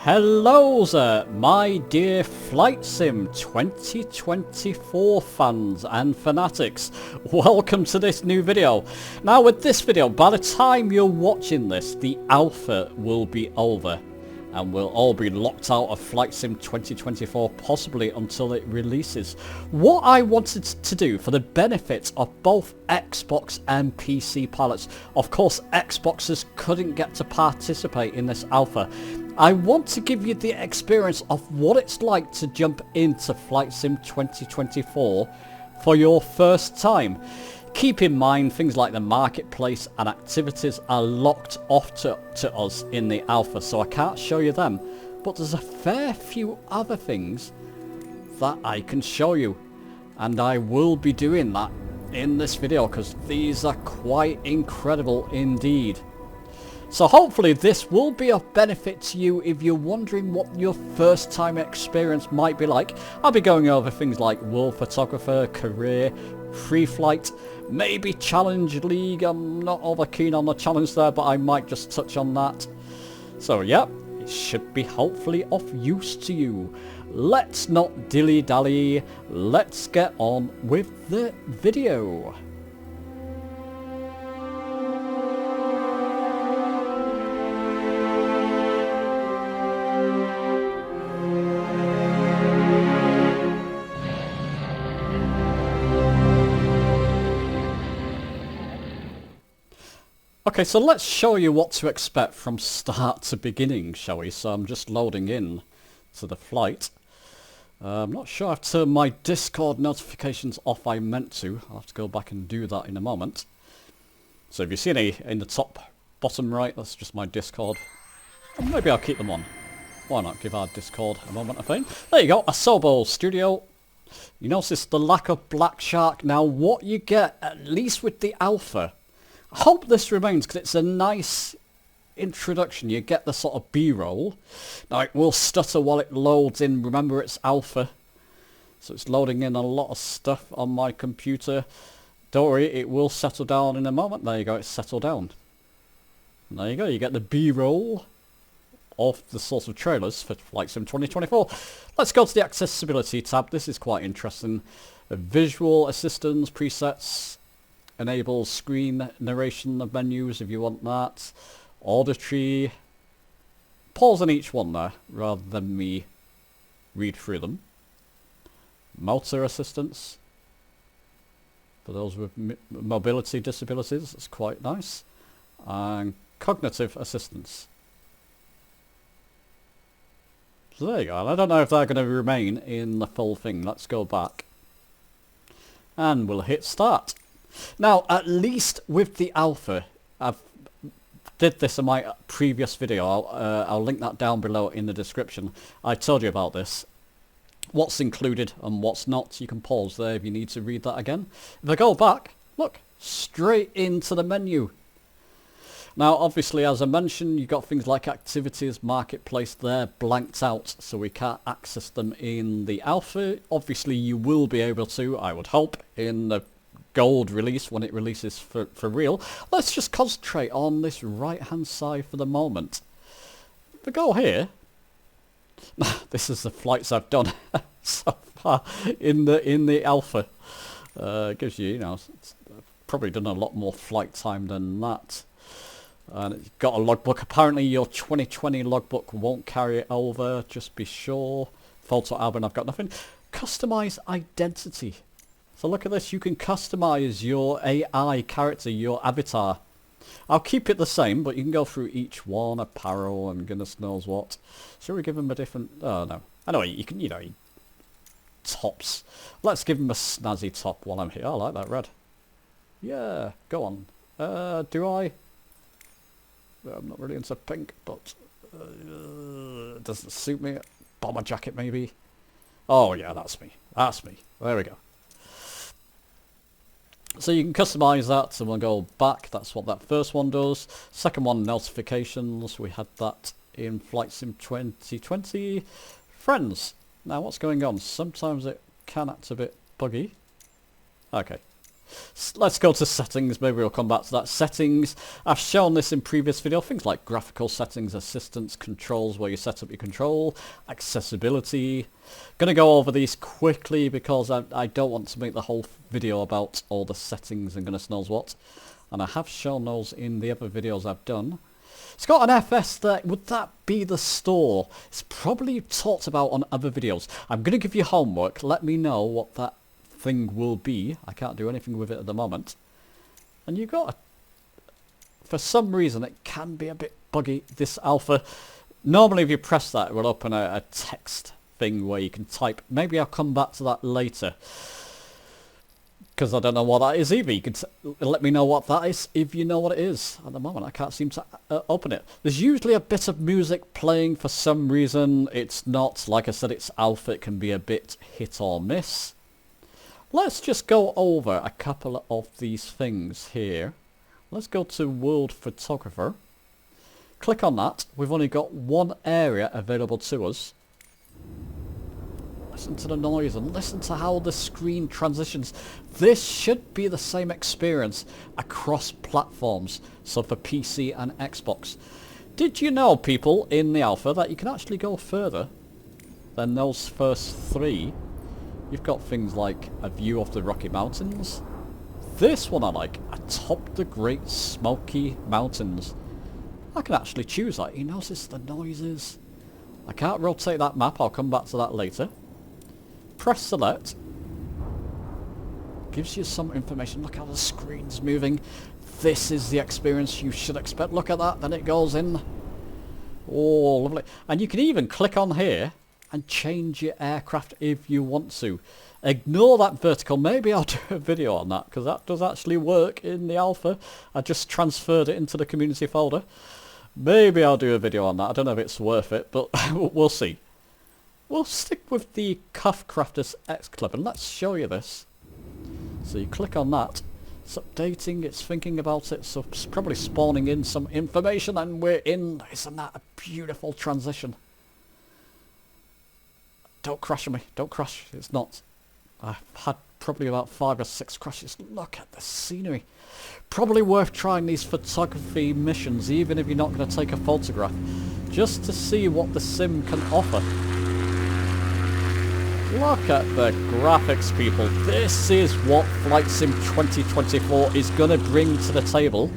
Hello there, my dear Flight Sim 2024 fans and fanatics. Welcome to this new video. Now with this video, by the time you're watching this, the alpha will be over. And we'll all be locked out of Flight Sim 2024, possibly until it releases. What I wanted to do for the benefit of both Xbox and PC pilots, of course Xboxers couldn't get to participate in this alpha. I want to give you the experience of what it's like to jump into Flight Sim 2024 for your first time. Keep in mind things like the marketplace and activities are locked off to us in the alpha, so I can't show you them. But there's a fair few other things that I can show you. And I will be doing that in this video because these are quite incredible indeed. So hopefully this will be of benefit to you if you're wondering what your first time experience might be like. I'll be going over things like World Photographer, Career, Free Flight, maybe Challenge League. I'm not over keen on the challenge there, but I might just touch on that. So yeah, it should be hopefully of use to you. Let's not dilly-dally, let's get on with the video. Okay, so let's show you what to expect from start to beginning, shall we? So I'm just loading in to the flight. I'm not sure I've turned my Discord notifications off. I meant to. I'll have to go back and do that in a moment. So if you see any in the top bottom right, that's just my Discord. Or maybe I'll keep them on. Why not give our Discord a moment of fame? There you go, Asobo Studio. You notice the lack of Black Shark. Now what you get, at least with the alpha, I hope this remains because it's a nice introduction. You get the sort of B-roll. Now it will stutter while it loads in. Remember it's alpha, so it's loading in a lot of stuff on my computer. Don't worry, it will settle down in a moment. There you go, it's settled down. And there you go, you get the B-roll of the sort of trailers for Flight Sim 2024. Let's go to the accessibility tab. This is quite interesting. Visual assistance presets. Enables screen narration of menus if you want that. Auditory. Pause on each one there rather than me read through them. Motor assistance for those with mobility disabilities. That's quite nice. And cognitive assistance. So there you go. I don't know if they're going to remain in the full thing. Let's go back. And we'll hit start. Now, at least with the alpha, I've did this in my previous video. I'll link that down below in the description. I told you about this. What's included and what's not. You can pause there if you need to read that again. If I go back, look, straight into the menu. Now, obviously, as I mentioned, you've got things like activities, marketplace there, blanked out, so we can't access them in the alpha. Obviously, you will be able to, I would hope, in the gold release when it releases for real. Let's just concentrate on this right hand side for the moment. If we go here, this is the flights I've done so far in the alpha. It gives you, it's probably done a lot more flight time than that. And it's got a logbook. Apparently your 2020 logbook won't carry it over, just be sure. Photo album, I've got nothing. Customize identity. So look at this, you can customize your AI character, your avatar. I'll keep it the same, but you can go through each one, apparel and goodness knows what. Shall we give him a different, oh no. Anyway, you can, tops. Let's give him a snazzy top while I'm here. I like that red. Yeah, go on. Do I? I'm not really into pink, but it doesn't suit me. Bomber jacket maybe. Oh yeah, that's me. That's me. There we go. So you can customize that, so we'll go back. That's what that first one does. Second one, notifications. We had that in Flight Sim 2020. Friends. Now what's going on? Sometimes it can act a bit buggy. Okay. Let's go to settings. Maybe we'll come back to that. Settings. I've shown this in previous video. Things like graphical settings, assistance, controls, where you set up your control, accessibility. Going to go over these quickly because I don't want to make the whole video about all the settings and goodness knows what. And I have shown those in the other videos I've done. It's got an FS there. Would that be the store? It's probably talked about on other videos. I'm going to give you homework. Let me know what that thing will be. I can't do anything with it at the moment. And you got for some reason it can be a bit buggy, this alpha. Normally if you press that it will open a text thing where you can type. Maybe I'll come back to that later, because I don't know what that is either. You can let me know what that is if you know what it is. At the moment I can't seem to open it. There's usually a bit of music playing for some reason. It's not, like I said, it's alpha. It can be a bit hit or miss. Let's just go over a couple of these things here. Let's go to World Photographer. Click on that. We've only got one area available to us. Listen to the noise and listen to how the screen transitions. This should be the same experience across platforms, so for PC and Xbox. Did you know, people, in the alpha that you can actually go further than those first three? You've got things like a view of the Rocky Mountains. This one I like, atop the Great Smoky Mountains. I can actually choose that. You notice the noises. I can't rotate that map, I'll come back to that later. Press select. Gives you some information. Look how the screen's moving. This is the experience you should expect. Look at that, then it goes in. Oh, lovely. And you can even click on here and change your aircraft if you want to. Ignore that vertical. Maybe I'll do a video on that, because that does actually work in the alpha. I just transferred it into the community folder. Maybe I'll do a video on that. I don't know if it's worth it, but we'll see. We'll stick with the Cuff Crafters X Club and let's show you this. So you click on that. It's updating, it's thinking about it, so it's probably spawning in some information and we're in. Isn't that a beautiful transition? Don't crash on me, don't crash, it's not. I've had probably about 5 or 6 crashes. Look at the scenery. Probably worth trying these photography missions, even if you're not going to take a photograph, just to see what the sim can offer. Look at the graphics, people. This is what Flight Sim 2024 is going to bring to the table.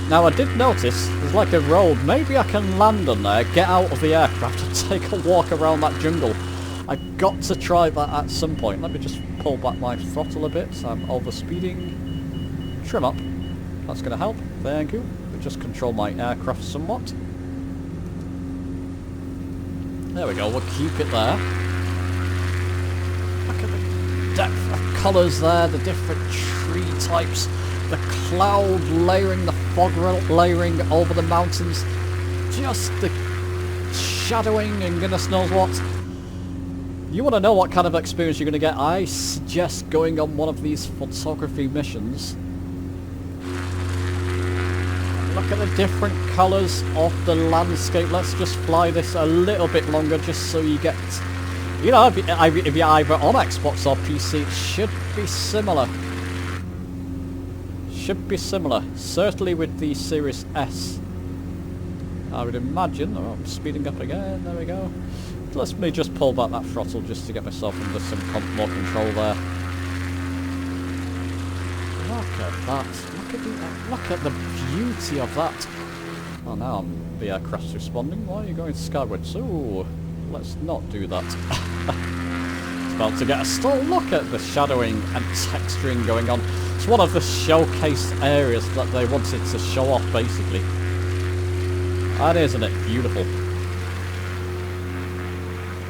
Now, I did notice there's like a road. Maybe I can land on there, get out of the aircraft and take a walk around that jungle. I got to try that at some point. Let me just pull back my throttle a bit. So I'm over-speeding. Trim up. That's going to help. Thank you. But just control my aircraft somewhat. There we go. We'll keep it there. Look at the depth of colours there, the different tree types, the cloud layering, the fog layering over the mountains, just the shadowing and goodness knows what. You want to know what kind of experience you're going to get? I suggest going on one of these photography missions. Look at the different colours of the landscape. Let's just fly this a little bit longer just so you get... You know, if you're either on Xbox or PC, it should be similar. Should be similar. Certainly with the Series S. I would imagine... Oh, I'm speeding up again. There we go. Let me just pull back that throttle just to get myself under some more control there. Look at that. Look at the beauty of that. Oh, now the aircraft's responding. Why are you going skywards? Ooh. Let's not do that. It's about to get a stall. Look at the shadowing and texturing going on. It's one of the showcased areas that they wanted to show off, basically. And isn't it beautiful?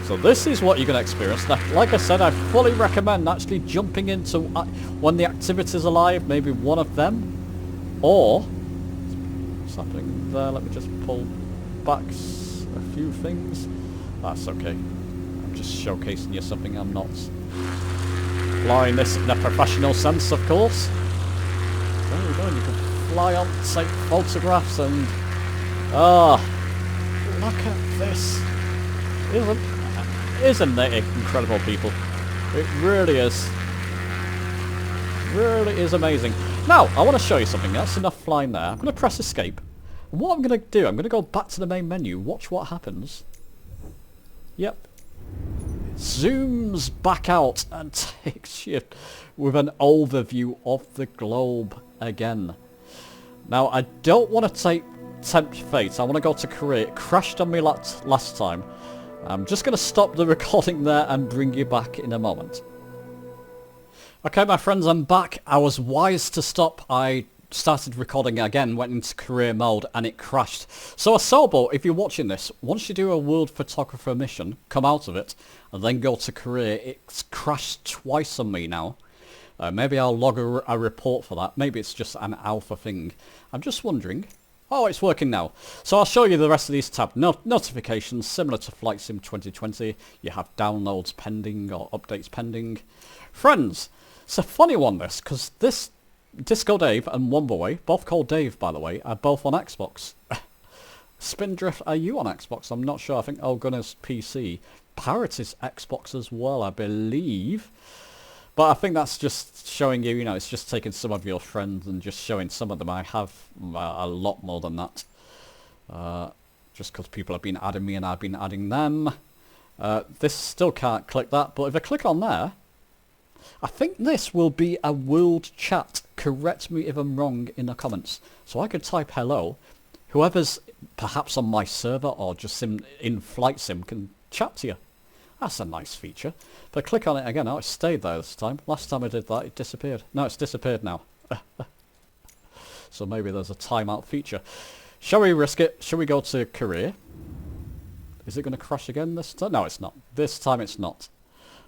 So this is what you're going to experience. Now, like I said, I fully recommend actually jumping into when the activities are live, maybe one of them. Or, what's happening there? Let me just pull back a few things. That's okay. I'm just showcasing you something. I'm not flying this in a professional sense, of course. There we go. You can fly on, take photographs, and look at this. Isn't it incredible, people? It really is. really is amazing. Now, I want to show you something. That's enough flying there. I'm going to press escape. And what I'm going to do, I'm going to go back to the main menu. Watch what happens. Yep. Zooms back out and takes you with an overview of the globe again. Now, I don't want to tempt fate. I want to go to Korea. It crashed on me last time. I'm just going to stop the recording there and bring you back in a moment. Okay, my friends, I'm back. I was wise to stop. I started recording again, went into career mode, and it crashed. So Asobo, if you're watching this, once you do a world photographer mission, come out of it, and then go to career, it's crashed twice on me now. Maybe I'll log a report for that. Maybe it's just an alpha thing. I'm just wondering. Oh, it's working now. So I'll show you the rest of these tabs. Notifications, similar to Flight Sim 2020. You have downloads pending or updates pending. Friends, it's a funny one this, because this Disco Dave and Womberway, both called Dave by the way, are both on Xbox. Spindrift, are you on Xbox? I'm not sure. I think Gunner's PC. Parrot is Xbox as well, I believe. But I think that's just showing you, it's just taking some of your friends and just showing some of them. I have a lot more than that. Just because people have been adding me and I've been adding them. This still can't click that, but if I click on there, I think this will be a world chat. Correct me if I'm wrong in the comments. So I could type hello. Whoever's perhaps on my server or just in Flight Sim can chat to you. That's a nice feature. If I click on it again, oh, it stayed there this time. Last time I did that, it disappeared. No, it's disappeared now. So maybe there's a timeout feature. Shall we risk it? Shall we go to career? Is it going to crash again this time? No, it's not. This time it's not.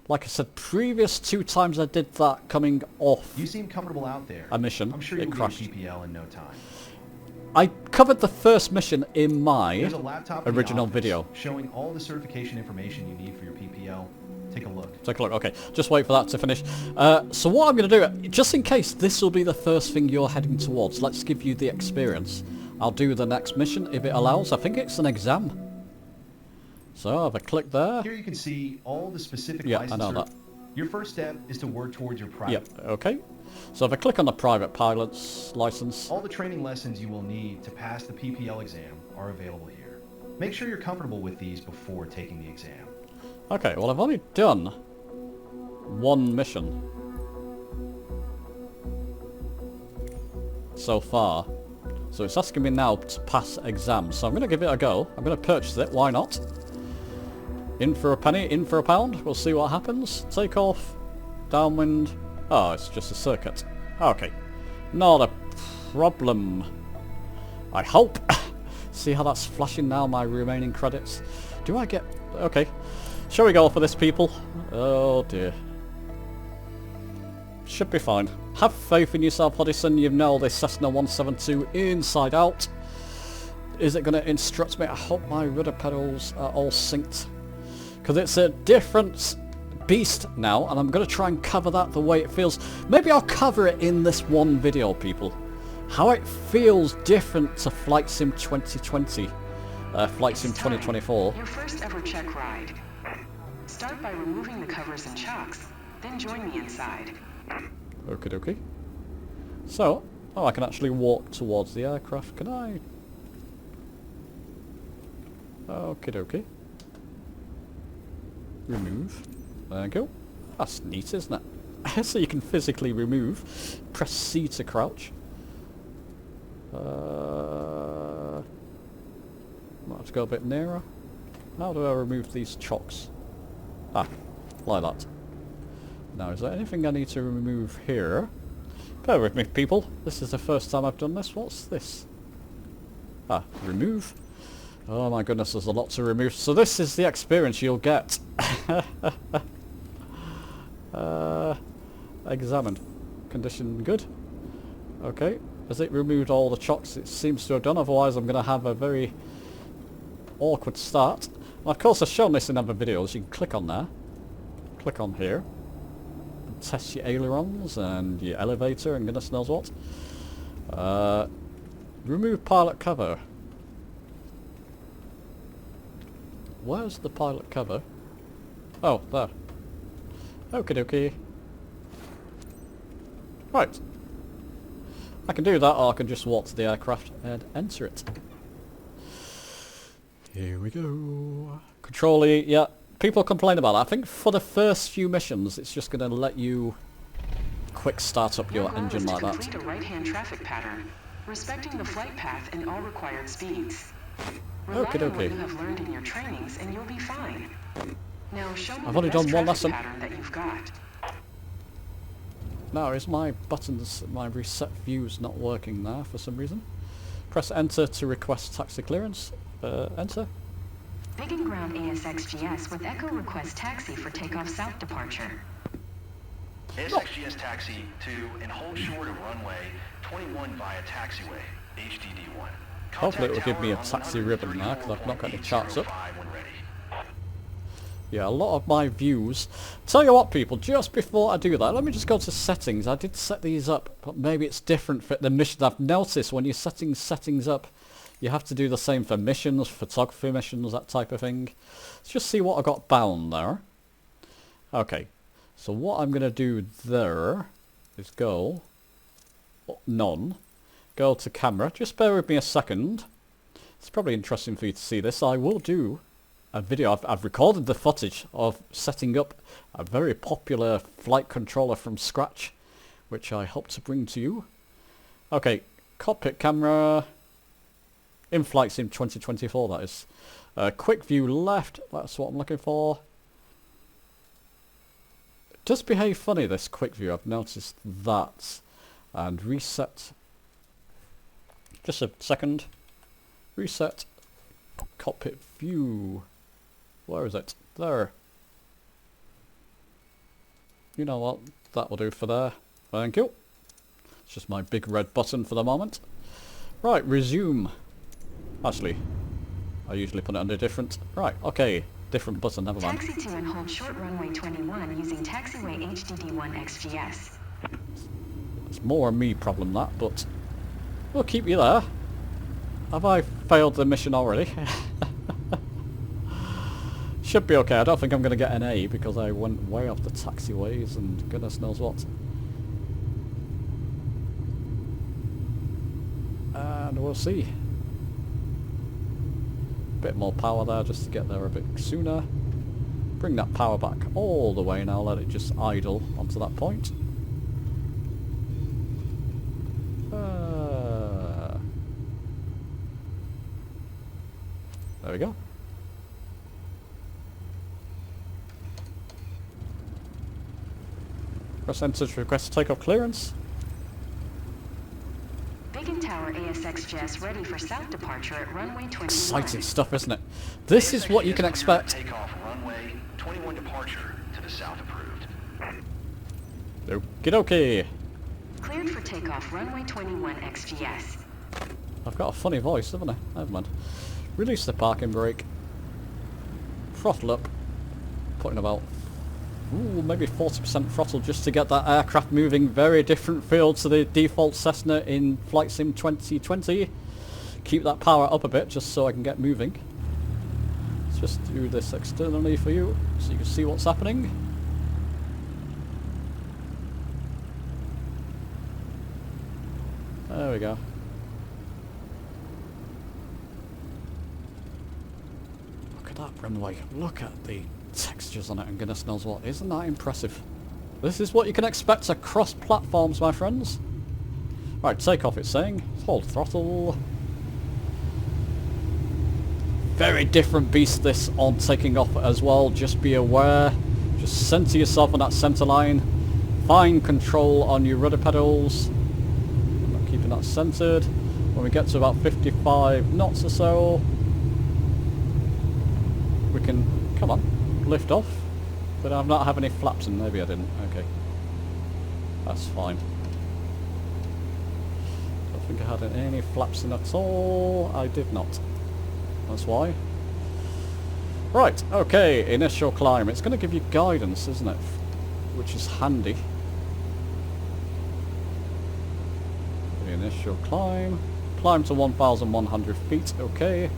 Like I said, previous 2 times I did that coming off. You seem comfortable out there. A mission. I'm sure you'll get PPL in no time. I covered the first mission in my original office video. Showing all the certification information you need for your PPL. Take a look. Take a look. Okay, just wait for that to finish. So what I'm going to do, just in case this will be the first thing you're heading towards, let's give you the experience. I'll do the next mission if it allows. I think it's an exam. So if I click there. Here you can see all the specific I know that. Your first step is to work towards your private. Yep, okay. So if I click on the private pilot's license. All the training lessons you will need to pass the PPL exam are available here. Make sure you're comfortable with these before taking the exam. Okay, well I've only done 1 mission so far. So it's asking me now to pass exam. So I'm going to give it a go. I'm going to purchase it. Why not? In for a penny, in for a pound. We'll see what happens. Take off. Downwind. Oh, it's just a circuit. Okay. Not a problem. I hope. See how that's flashing now, my remaining credits? Do I get... Okay. Shall we go for this, people? Oh, dear. Should be fine. Have faith in yourself, Hodison. You know this Cessna 172 inside out. Is it going to instruct me? I hope my rudder pedals are all synced. Because it's a different beast now, and I'm going to try and cover that the way it feels. Maybe I'll cover it in this one video, people. How it feels different to Flight Sim 2020. Flight Sim 2024. Your first ever check ride. Start by removing the covers and chocks, then join me inside. Okie dokie. So, oh, I can actually walk towards the aircraft, can I? Okie dokie. Remove. There we go. That's neat, isn't it? So you can physically remove. Press C to crouch. Might have to go a bit nearer. How do I remove these chocks? Ah, like that. Now, is there anything I need to remove here? Bear with me, people. This is the first time I've done this. What's this? Ah, remove. Oh my goodness, there's a lot to remove. So this is the experience you'll get. Examined. Condition good. Okay. Has it removed all the chocks? It seems to have done. Otherwise, I'm going to have a very awkward start. And of course, I've shown this in other videos. You can click on there. Click on here. And test your ailerons and your elevator and goodness knows what. Remove pilot cover. Where's the pilot cover? Oh, there. Okie dokie. Right. I can do that, or I can just walk to the aircraft and enter it. Here we go. Control E, yeah. People complain about that. I think for the first few missions, it's just going to let you quick start up your engine like that. Complete a right-hand traffic pattern, respecting the flight path and all required speeds. Rely on what you have learned in your trainings, and you'll be fine. Now show me I've only the best done one traffic lesson. pattern that you've got. Now, is my buttons, my reset views not working there for some reason? Press enter to request taxi clearance. Enter. Big and ground ASXGS with Echo request taxi for takeoff south departure. ASXGS taxi to and hold short of runway 21 via taxiway, HDD1. Hopefully it will give me a taxi ribbon now, because I've not got any charts up. Yeah, a lot of my views. Tell you what, people, just before I do that, let me just go to settings. I did set these up, but maybe it's different for the missions. I've noticed when you're setting settings up, you have to do the same for missions, photography missions, that type of thing. Let's just see what I got bound there. Okay, so what I'm going to do there is go, none, go to camera. Just bear with me a second. It's probably interesting for you to see this. I will do a video. I've recorded the footage of setting up a very popular flight controller from scratch, which I hope to bring to you. Okay, cockpit camera, in Flight Sim 2024 that is. Quick view left, that's what I'm looking for. It does behave funny, this quick view, I've noticed that. And reset, just a second, reset cockpit view. Where is it? There. You know what? That will do for there. Thank you. It's just my big red button for the moment. Right, resume. Actually, I usually put it under different. Right, okay. Different button, never mind. Taxi to and hold short runway 21 using taxiway HDD1 XGS. It's more a me problem that, but we'll keep you there. Have I failed the mission already? Should be okay. I don't think I'm going to get an A because I went way off the taxiways and goodness knows what. And we'll see. Bit more power there just to get there a bit sooner. Bring that power back all the way now, let it just idle onto that point. There we go. Press enter to request takeoff clearance. Beacon Tower ASXGS ready for south departure at runway 21. Exciting stuff, isn't it? This is what you can expect. Takeoff runway 21 departure to the south approved. Okie dokie. Cleared for takeoff runway 21 XGS. I've got a funny voice, haven't I? Never mind. Release the parking brake. Throttle up. Putting about maybe 40% throttle just to get that aircraft moving. Very different feel to the default Cessna in Flight Sim 2020. Keep that power up a bit just so I can get moving. Let's just do this externally for you so you can see what's happening. There we go. Look at that runway. Look at the textures on it and goodness knows what. Isn't that impressive? This is what you can expect across platforms, my friends. Right, take off it's saying. Hold throttle. Very different beast this on taking off as well. Just be aware. Just center yourself on that center line. Fine control on your rudder pedals. I'm not keeping that centered. When we get to about 55 knots or so, we can, come on, lift off. But I'm not having any flaps in. Maybe I didn't. Okay. That's fine. Don't think I had any flaps in at all. I did not. That's why. Right, okay, initial climb. It's going to give you guidance, isn't it? Which is handy. The initial climb. Climb to 1,100 feet, okay.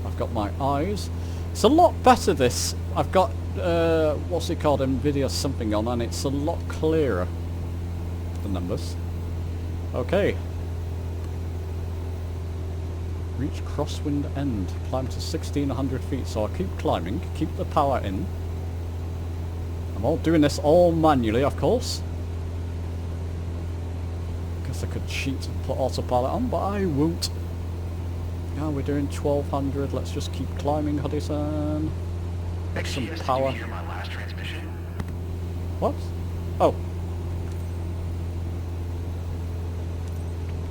I've got my eyes. It's a lot better this. I've got, what's it called, NVIDIA something on, and it's a lot clearer. the numbers. Okay. Reach crosswind end. Climb to 1600 feet. So I'll keep climbing. Keep the power in. I'm all doing this all manually, of course. Guess I could cheat and put autopilot on, but I won't. Now we're doing 1200. Let's just keep climbing, Hudson. Get some power. Did you hear my last transmission? What? Oh.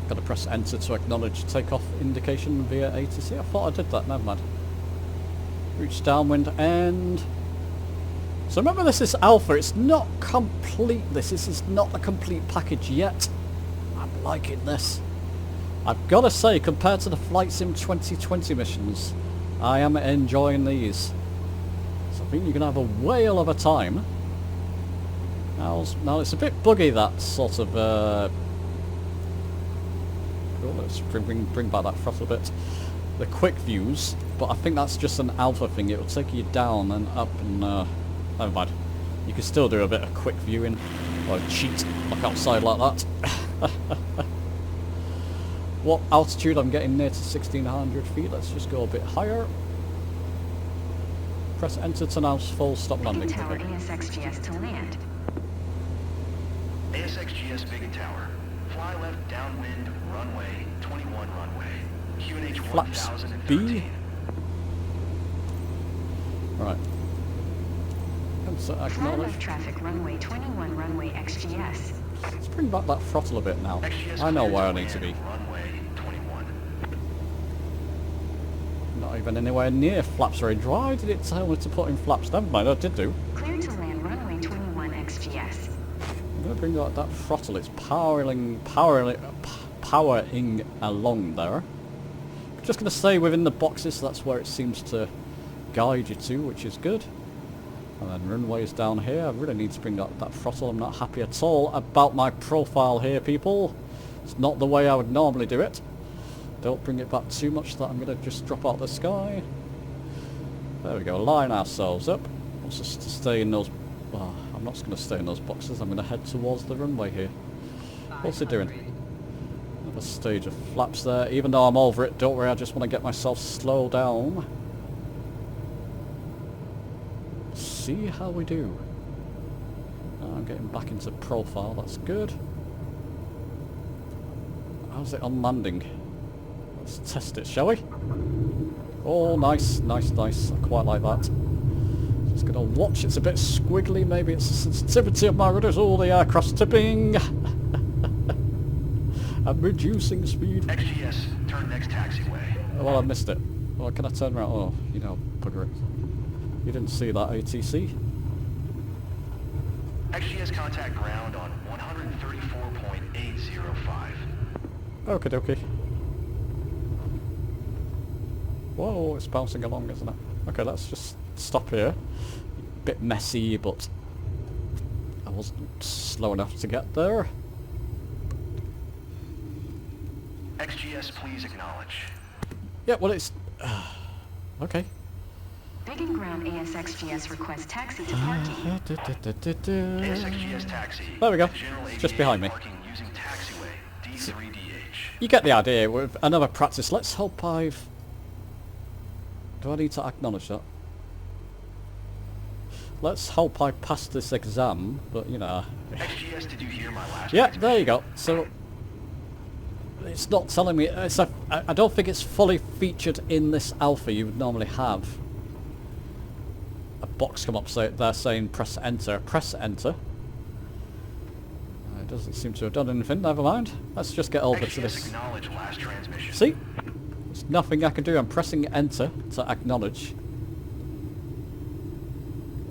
Gotta press enter to acknowledge takeoff indication via ATC. I thought I did that, never mind. Reach downwind end. So remember, this is Alpha, it's not complete. This is not a complete package yet. I'm liking this. I've got to say, compared to the Flight Sim 2020 missions, I am enjoying these. So I think you're going to have a whale of a time. Now it's a bit buggy, that sort of... oh, let's bring back that throttle a bit. The quick views, but I think that's just an Alpha thing. It will take you down and up and... never mind. You can still do a bit of quick viewing, or cheat, look outside like that. What altitude I'm getting near to 1600 feet. Let's just go a bit higher. Press enter to now full stop landing. Tower ASXGS to land. ASXGS Biggin Tower. Fly left downwind, runway 21 runway. QNH Flaps 1013. B. Right. So Fly acknowledge. left traffic runway 21 runway XGS. Let's bring back that throttle a bit now. XGS I know cleared where I to need to be. land, runway 21. Not even anywhere near flaps range. Why did it tell me to put in flaps? Never mind, I did do. Clear to land runway 21 XGS. I'm going to bring back that throttle. It's powering along there. I'm just going to stay within the boxes. That's where it seems to guide you to, which is good. And then runways down here. I really need to bring up that throttle. I'm not happy at all about my profile here, people. It's not the way I would normally do it. Don't bring it back too much that I'm going to just drop out the sky. There we go. Line ourselves up. Let's just stay in those... Well, I'm not going to stay in those boxes. I'm going to head towards the runway here. What's it doing? Another stage of flaps there. Even though I'm over it, don't worry. I just want to get myself slow down. See how we do. I'm getting back into profile, that's good. How's it on landing? Let's test it, shall we? Oh, nice, nice, nice. I quite like that. Just gonna watch, it's a bit squiggly, maybe it's the sensitivity of my rudders. Oh, the aircraft's tipping! I'm reducing speed. XGS, turn next taxiway. Oh, well, I missed it. Well, can I turn around? Oh, you know, bugger it. You didn't see that ATC? XGS contact ground on 134.805. Okie dokie. Whoa, it's bouncing along, isn't it? Okay, let's just stop here. Bit messy, but I wasn't slow enough to get there. XGS, please acknowledge. Yeah, well, it's... okay. Biggin Ground ASXGS requests taxi to parking. ASXGS taxi. There we go. General It's just behind me. Parking using taxiway D3DH. You get the idea. With another practice, let's hope I've... Do I need to acknowledge that? Let's hope I passed this exam, but you know... XGS, did you hear my last Yeah, there you go. So... It's not telling me... I don't think it's fully featured in this alpha. You would normally have a box come up there saying press enter. Press enter. It doesn't seem to have done anything. Never mind. Let's just get over to this. Acknowledge last transmission. See? There's nothing I can do. I'm pressing enter to acknowledge.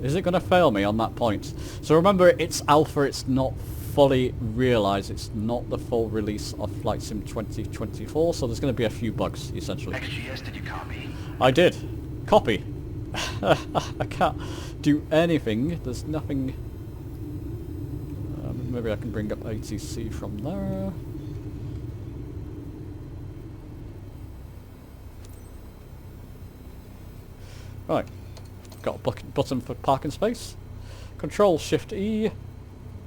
Is it going to fail me on that point? So remember, it's alpha. It's not fully realised. It's not the full release of Flight Sim 2024. So there's going to be a few bugs, essentially. XGS, did you copy? I did. Copy. I can't do anything. There's nothing... maybe I can bring up ATC from there. Right. Got a button for parking space. Control Shift E.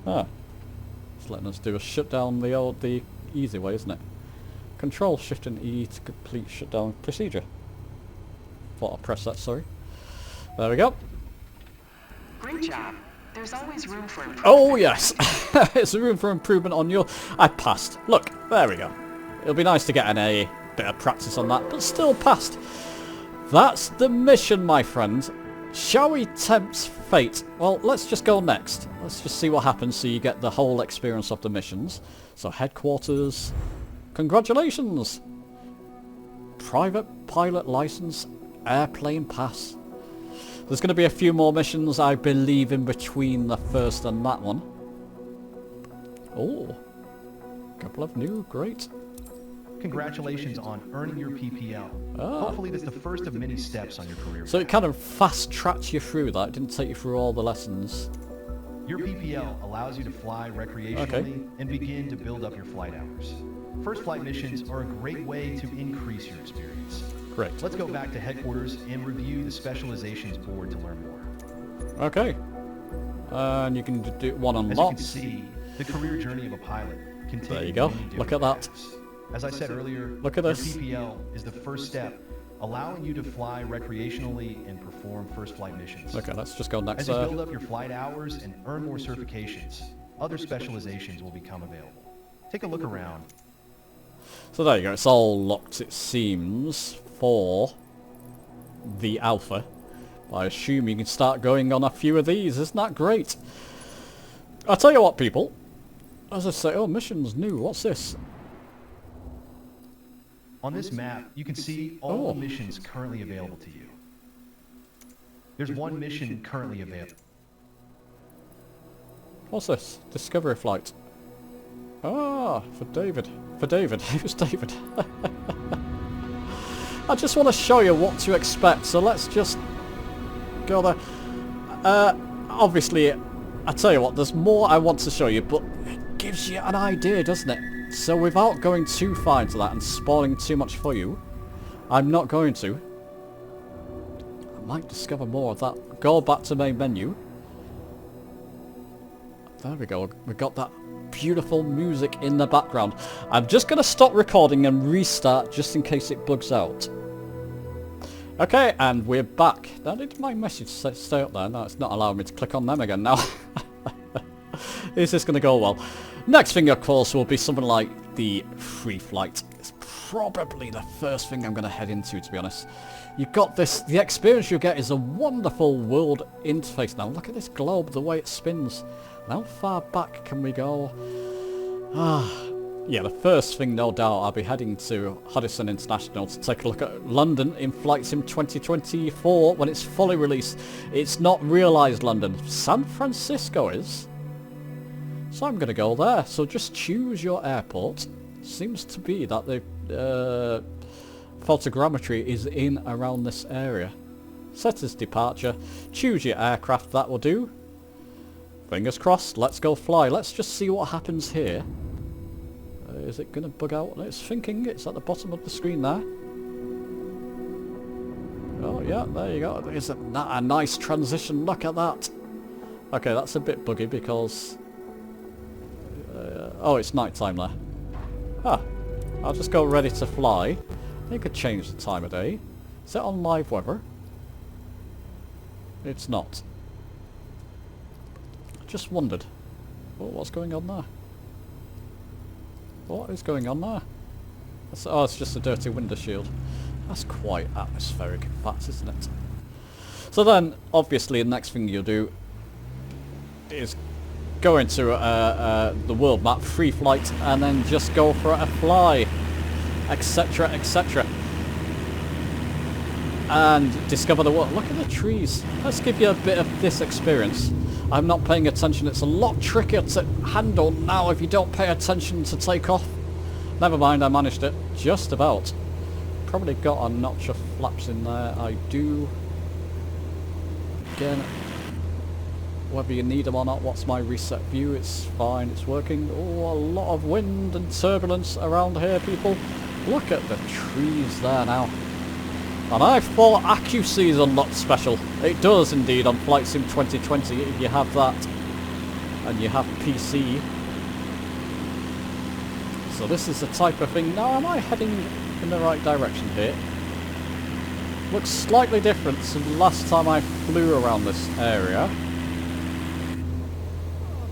Ah. It's letting us do a shutdown the easy way, isn't it? Control Shift and E to complete shutdown procedure. Thought I'd press that, sorry. There we go. Great job. There's always room for improvement. Oh yes! There's room for improvement on your... I passed. Look, there we go. It'll be nice to get a bit of practice on that, but still passed. That's the mission, my friend. Shall we tempt fate? Well, let's just go next. Let's just see what happens so you get the whole experience of the missions. So, headquarters. Congratulations! Private pilot license, airplane pass. There's going to be a few more missions, I believe, in between the first and that one. Oh, couple of new, great. Congratulations on earning your PPL. Hopefully that's the first of many steps on your career. So it kind of fast-tracked you through that, it didn't take you through all the lessons. Your PPL allows you to fly recreationally and begin to build up your flight hours. First flight missions are a great way to increase your experience. Great. Let's go back to headquarters and review the specializations board to learn more. Okay. And you can do one on As you lock. can see, the career journey of a pilot can take There you go. many Look at different that. paths. As I said earlier, Look at your this. PPL is the first step, allowing you to fly recreationally and perform first flight missions. Okay, let's just go next As you there. build up your flight hours and earn more certifications, other specializations will become available. Take a look around. So there you go, it's all locked, it seems, for the Alpha. I assume you can start going on a few of these, isn't that great? I'll tell you what, people. As I say, oh, missions new, what's this? On this map, you can see all the missions currently available to you. There's one mission currently available. What's this? Discovery flight. Ah, for David. For David. Who's David? I just want to show you what to expect, so let's just go there. Obviously, I tell you what, there's more I want to show you, but it gives you an idea, doesn't it? So without going too far into that and spoiling too much for you, I'm not going to. I might discover more of that. Go back to main menu. There we go. We got that beautiful music in the background. I'm just going to stop recording and restart just in case it bugs out. Okay, and we're back. Now, did my message stay up there? No, it's not allowing me to click on them again now. Is this going to go well? Next thing, of course, will be something like the free flight. It's probably the first thing I'm going to head into, to be honest. You've got this, the experience you get is a wonderful world interface. Now, look at this globe, the way it spins. How far back can we go? Yeah, the first thing, no doubt, I'll be heading to Hoddesdon International to take a look at London in Flight Sim 2024 when it's fully released. It's not realised London. San Francisco is. So I'm going to go there. So just choose your airport. Seems to be that the photogrammetry is in around this area. Set as departure. Choose your aircraft, that will do. Fingers crossed, let's go fly. Let's just see what happens here. Is it going to bug out? It's thinking, it's at the bottom of the screen there. Oh yeah, there you go. There's a nice transition, look at that. Okay, that's a bit buggy because... oh, it's night time there. I'll just go ready to fly. You could change the time of day. Is it on live weather? It's not. Just wondered. Oh, what's going on there? What is going on there? Oh, it's just a dirty window shield. That's quite atmospheric in fact, isn't it? So then, obviously, the next thing you'll do is go into the world map, free flight, and then just go for a fly, etc, etc. And discover the world. Look at the trees. Let's give you a bit of this experience. I'm not paying attention. It's a lot trickier to handle now if you don't pay attention to take off. Never mind, I managed it. Just about. Probably got a notch of flaps in there. I do. Again, whether you need them or not, what's my reset view? It's fine, it's working. Oh, a lot of wind and turbulence around here, people. Look at the trees there now. And I thought accuracy is unlocked special. It does indeed on Flight Sim 2020 if you have that and you have PC. So this is the type of thing. Now, am I heading in the right direction here? Looks slightly different to the last time I flew around this area.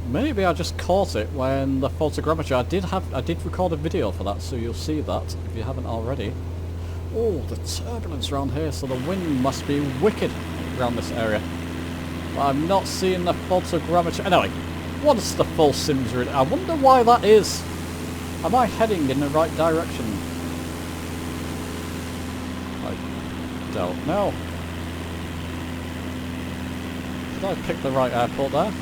Maybe I just caught it when the photogrammetry. I did record a video for that, so you'll see that if you haven't already. Oh, the turbulence around here, so the wind must be wicked around this area. But I'm not seeing the photogrammetry. Anyway, what's the full sims read? I wonder why that is. Am I heading in the right direction? I don't know. Did I pick the right airport there?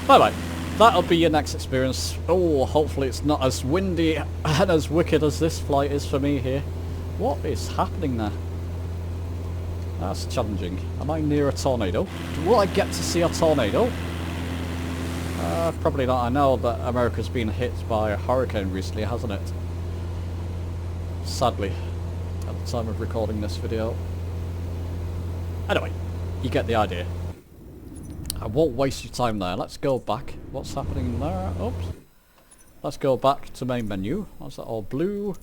Bye-bye. That'll be your next experience. Oh, hopefully it's not as windy and as wicked as this flight is for me here. What is happening there? That's challenging. Am I near a tornado? Will I get to see a tornado? Probably not. I know that America's been hit by a hurricane recently, hasn't it? Sadly, at the time of recording this video. Anyway, you get the idea. I won't waste your time there. Let's go back. What's happening there? Oops. Let's go back to main menu. What's that all blue?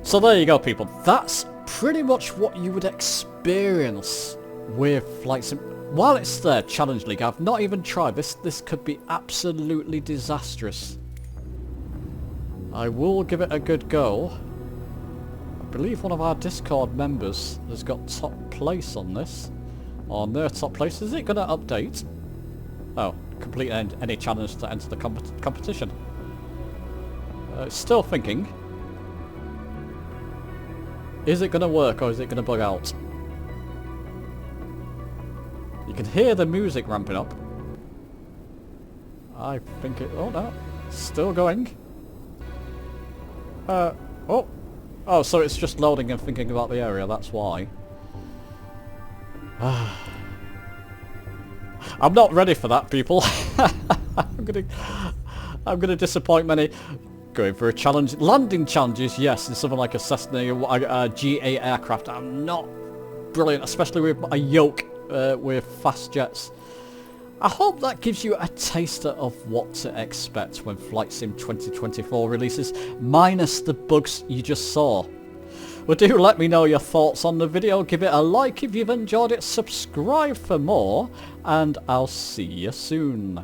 So there you go, people. That's pretty much what you would experience with Flight Sim. While it's there, Challenge League, I've not even tried. This could be absolutely disastrous. I will give it a good go. I believe one of our Discord members has got top place on this. On their top place. Is it going to update? Oh, complete any challenge to enter the competition. Still thinking. Is it going to work or is it going to bug out? You can hear the music ramping up. I think it... Oh no. Still going. Oh. Oh, so it's just loading and thinking about the area. That's why. I'm not ready for that, people. I'm gonna disappoint many. Going for a challenge, landing challenges, yes, in something like a Cessna, a GA aircraft. I'm not brilliant, especially with a yoke with fast jets. I hope that gives you a taster of what to expect when Flight Sim 2024 releases, minus the bugs you just saw. Well, do let me know your thoughts on the video. Give it a like if you've enjoyed it. Subscribe for more. And I'll see you soon.